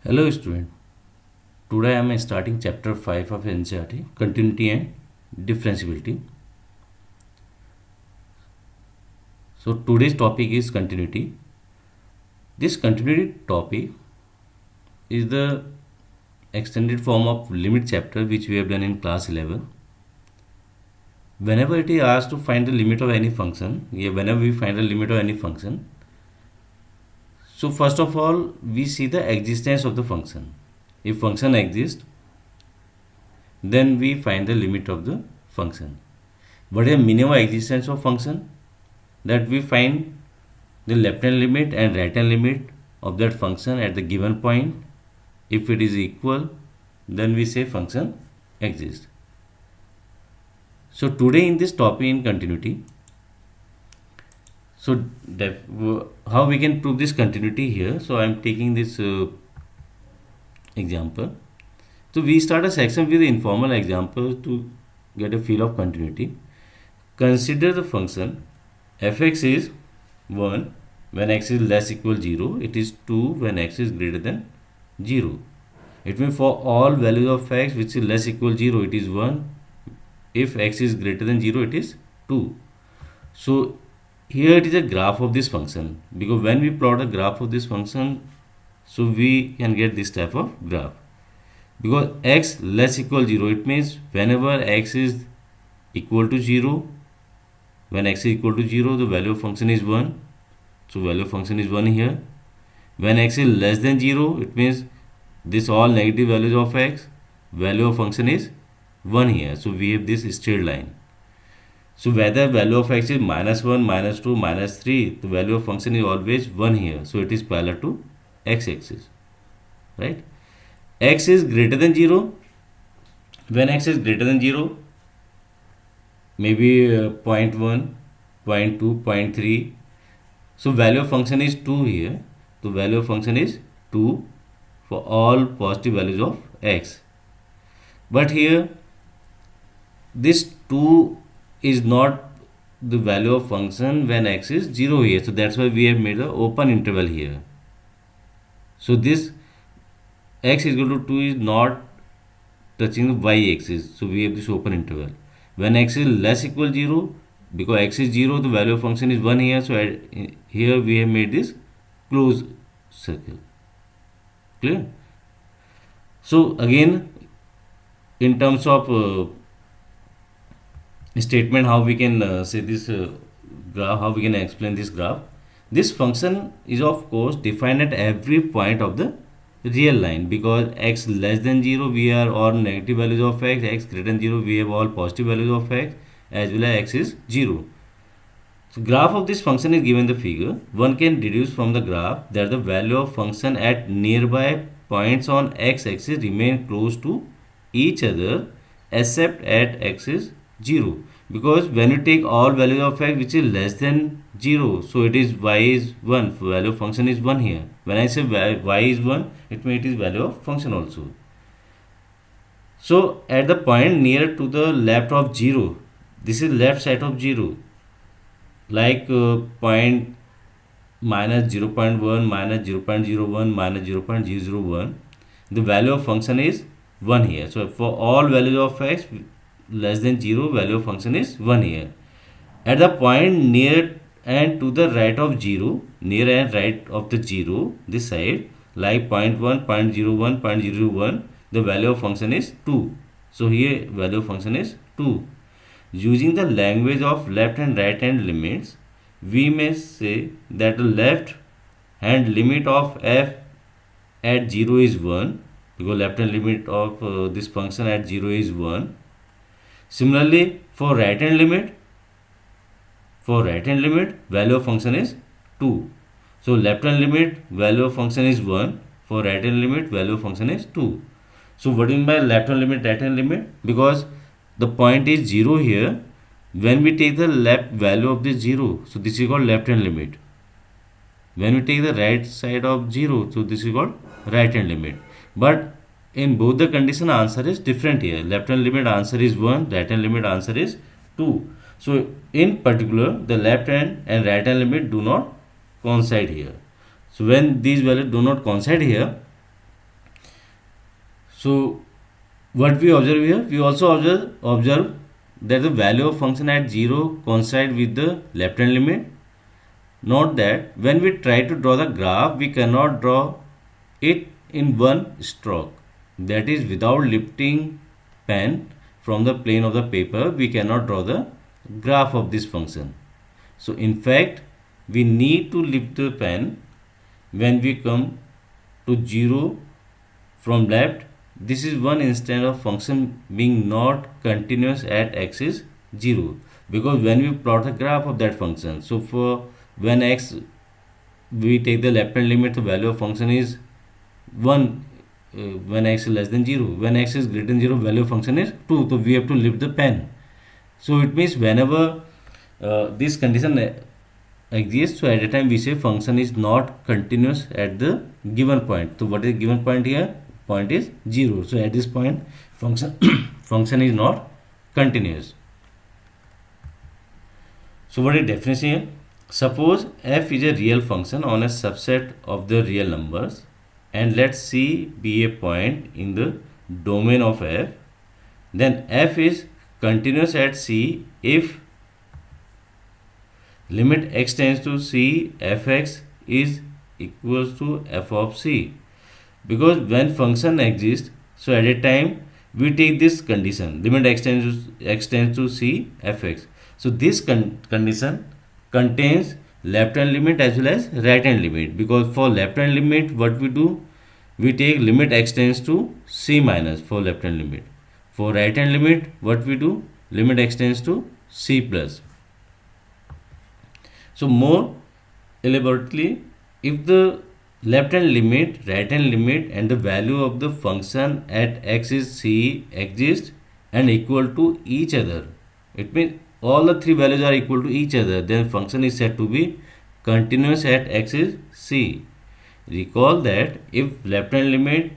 Hello student, today I am starting chapter 5 of NCERT, Continuity and Differentiability. So today's topic is continuity. This continuity topic is the extended form of limit chapter which we have done in class 11. Whenever it is asked to find the limit of any function, whenever we find the limit of any function, so first of all we see the existence of the function. If function exists, then we find the limit of the function. What is the minimum existence of function? That we find the left hand limit and right hand limit of that function at the given point. If it is equal, then we say function exists. So today in this topic in continuity, so how we can prove this continuity here? So I am taking this example. So we start a section with informal example to get a feel of continuity. Consider the function fx is 1 when x is less equal 0. It is 2 when x is greater than 0. It means for all values of x which is less equal 0, it is 1. If x is greater than 0, it is 2. So here it is a graph of this function, because when we plot a graph of this function, so we can get this type of graph. Because x less equal 0, it means whenever x is equal to 0, when x is equal to 0, the value of function is 1. So value of function is 1 here. When x is less than 0, it means this all negative values of x, value of function is 1 here. So we have this straight line. So whether value of x is -1, -2, -3, the value of function is always 1 here. So it is parallel to x-axis, right? X is greater than 0. When x is greater than 0, maybe 0.1, 0.2, 0.3. So value of function is 2 here. The value of function is 2 for all positive values of x. But here this 2 is not the value of function when x is 0 here. So that's why we have made an open interval here. So this x is equal to 2 is not touching the y-axis. So we have this open interval. When x is less equal 0, because x is 0, the value of function is 1 here. So here we have made this closed circle. Clear? So again, in terms of statement, how we can say this graph, how we can explain this graph. This function is of course defined at every point of the real line, because x less than 0 we are all negative values of x, x greater than 0 we have all positive values of x, as well as x is 0. So graph of this function is given in the figure. One can deduce from the graph that the value of function at nearby points on x-axis remain close to each other except at x is 0, because when you take all values of x which is less than 0, so it is y is 1, value of function is 1 here. When I say y is 1, it means it is value of function also. So at the point near to the left of 0, this is left side of 0, like point minus 0.1, minus 0.01, minus 0.001, the value of function is 1 here. So for all values of x less than 0, value of function is 1 here. At the point near and to the right of 0, near and right of the 0, this side, like 0.1, 0.01, 0.01, the value of function is 2. So here value of function is 2. Using the language of left and right hand limits, we may say that the left hand limit of f at 0 is 1, because left hand limit of this function at 0 is 1. Similarly, for right hand limit, value of function is 2. So left hand limit, value of function is 1. For right hand limit, value of function is 2. So what do you mean by left hand limit, right hand limit? Because the point is 0 here. When we take the left value of this 0, so this is called left hand limit. When we take the right side of 0, so this is called right hand limit. But in both the condition, answer is different here. Left hand limit answer is 1, right hand limit answer is 2. So in particular, the left hand and right hand limit do not coincide here. So when these values do not coincide here, So what we observe here, we also observe that the value of function at 0 coincide with the left hand limit. Note that when we try to draw the graph, we cannot draw it in one stroke, that is without lifting pen from the plane of the paper we cannot draw the graph of this function. So in fact we need to lift the pen when we come to 0 from left. This is one instance of function being not continuous at x is 0, because when we plot the graph of that function, so for when x we take the left hand limit, the value of function is 1 when x is less than 0. When x is greater than 0, value of function is 2, so we have to lift the pen. So it means whenever this condition exists, so at a time we say function is not continuous at the given point. So what is given point here? Point is 0. So at this point function function is not continuous. So what is definition here? Suppose f is a real function on a subset of the real numbers, and let C be a point in the domain of f. Then f is continuous at C if limit x tends to C fx is equals to f of C. Because when function exists, so at a time we take this condition, limit x tends to C fx. So this condition contains left hand limit as well as right hand limit, because for left hand limit what we do, we take limit x tends to C minus for left hand limit. For right hand limit what we do, limit x tends to C plus. So more elaborately, if the left hand limit, right hand limit and the value of the function at x is C exist and equal to each other, it means all the three values are equal to each other, then function is said to be continuous at x is C. Recall that if left hand limit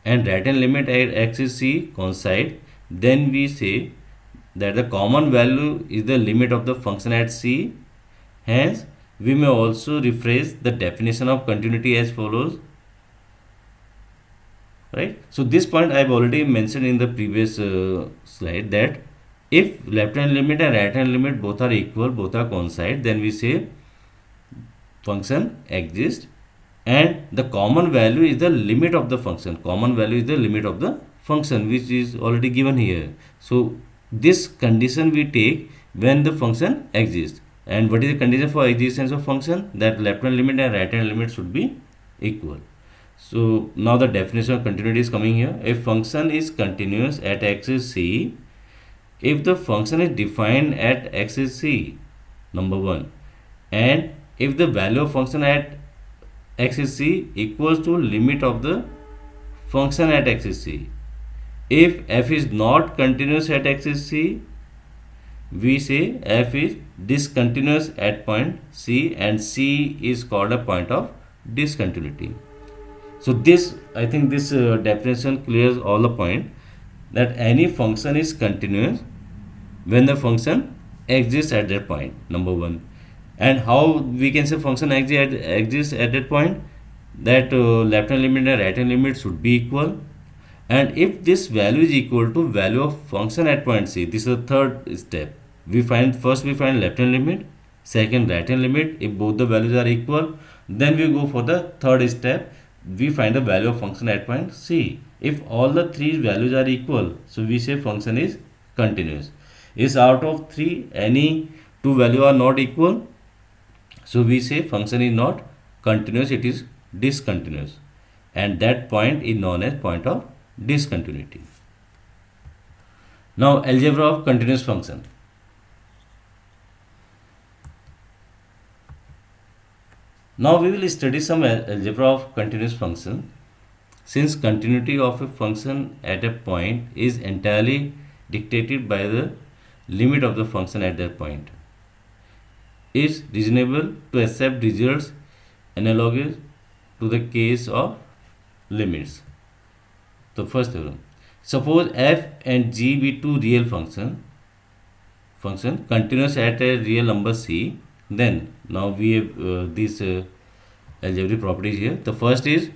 and right hand limit at x is C coincide, then we say that the common value is the limit of the function at C. Hence we may also rephrase the definition of continuity as follows, right? So this point I have already mentioned in the previous slide, that if left hand limit and right hand limit both are equal, both are coincide, then we say function exists and the common value is the limit of the function. Common value is the limit of the function, which is already given here. So this condition we take when the function exists. And what is the condition for existence of function? That left hand limit and right hand limit should be equal. So now the definition of continuity is coming here. A function is continuous at x is C if the function is defined at x is C, number 1, and if the value of function at x is C equals to limit of the function at x is C. If f is not continuous at x is C, we say f is discontinuous at point C, and C is called a point of discontinuity. So this, I think this definition clears all the point, that any function is continuous when the function exists at that point, number 1. And how we can say function exists at that point? That left hand limit and right hand limit should be equal, and if this value is equal to value of function at point C, this is the third step. We find left hand limit, second right hand limit. If both the values are equal, then we go for the third step. We find the value of function at point C. If all the three values are equal, so we say function is continuous. Is out of 3 any 2 values are not equal, so we say function is not continuous, it is discontinuous, and that point is known as point of discontinuity. Now algebra of continuous function. Now we will study some algebra of continuous function. Since continuity of a function at a point is entirely dictated by the limit of the function at that point, it's reasonable to accept results analogous to the case of limits. The first theorem. Suppose f and g be two real function continuous at a real number C, then now we have these algebraic properties here. The first is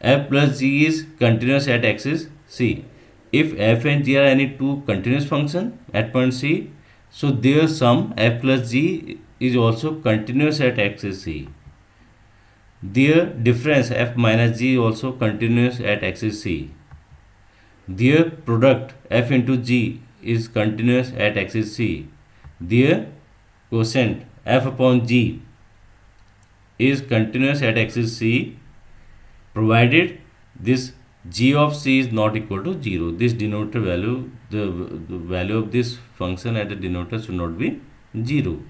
f plus g is continuous at axis C. If f and g are any two continuous function at point C, so their sum f plus g is also continuous at axis C. Their difference f minus g is also continuous at axis C. Their product f into g is continuous at axis C. Their quotient f upon g is continuous at axis C, provided this g of c is not equal to 0. This denominator value, the value of this function at the denominator should not be 0.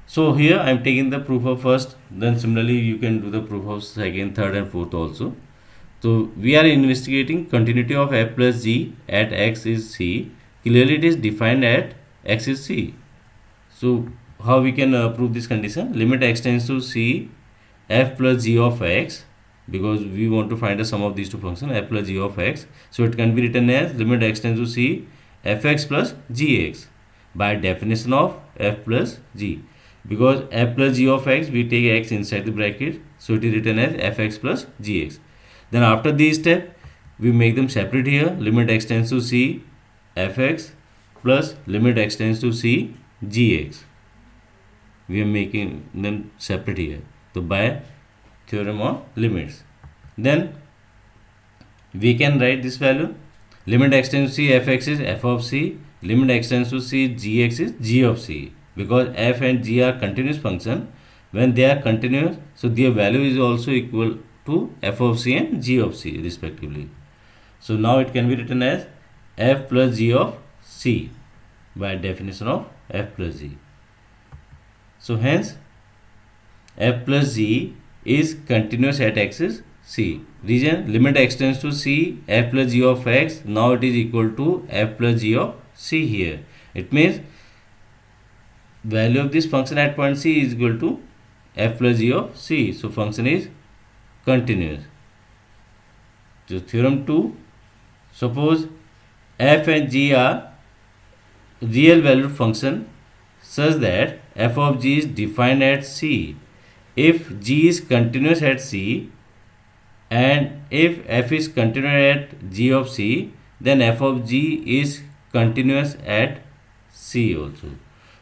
So here I am taking the proof of first, then similarly you can do the proof of second, third and fourth also. So we are investigating continuity of f plus g at x is c. Clearly it is defined at x is c. So how we can prove this condition? Limit x tends to c f plus g of x, because we want to find the sum of these two functions f plus g of x. So it can be written as limit x tends to c fx plus gx by definition of f plus g. Because f plus g of x, we take x inside the bracket, so it is written as fx plus gx. Then after this step, we make them separate here. Limit x tends to c fx plus limit x tends to c gx. We are making them separate here. So by theorem on limits, then we can write this value. Limit x tends to c fx is f of c. Limit x tends to c gx is g of c. Because f and g are continuous function, when they are continuous, so their value is also equal to f of c and g of c respectively. So now it can be written as f plus g of c by definition of f plus g. So hence f plus g is continuous at axis c. Reason, limit x tends to c f plus g of x, now it is equal to f plus g of c here. It means value of this function at point c is equal to f plus g of c. So function is continuous. So theorem 2, suppose f and g are real valued function such that f of g is defined at c. If g is continuous at c and if f is continuous at g of c, then f of g is continuous at c also.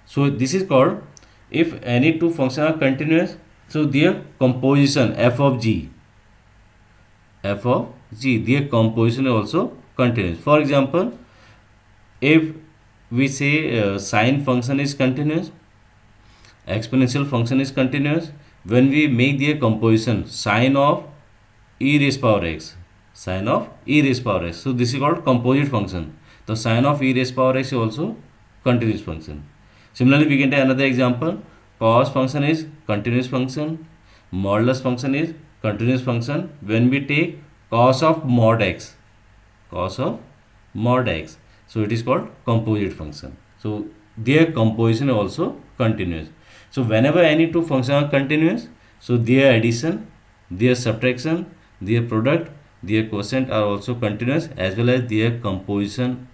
So this is called, if any two functions are continuous, so their composition f of g, their composition is also continuous. For example, if we say sine function is continuous, exponential function is continuous, when we make their composition sine of e raised power x, sine of e raised power x, so this is called composite function. The sine of e raised power x is also continuous function. Similarly, we can take another example. Cos function is continuous function. Modulus function is continuous function. When we take cos of mod x, so it is called composite function. So their composition is also continuous. So whenever any two functions are continuous, so their addition, their subtraction, their product, their quotient are also continuous, as well as their composition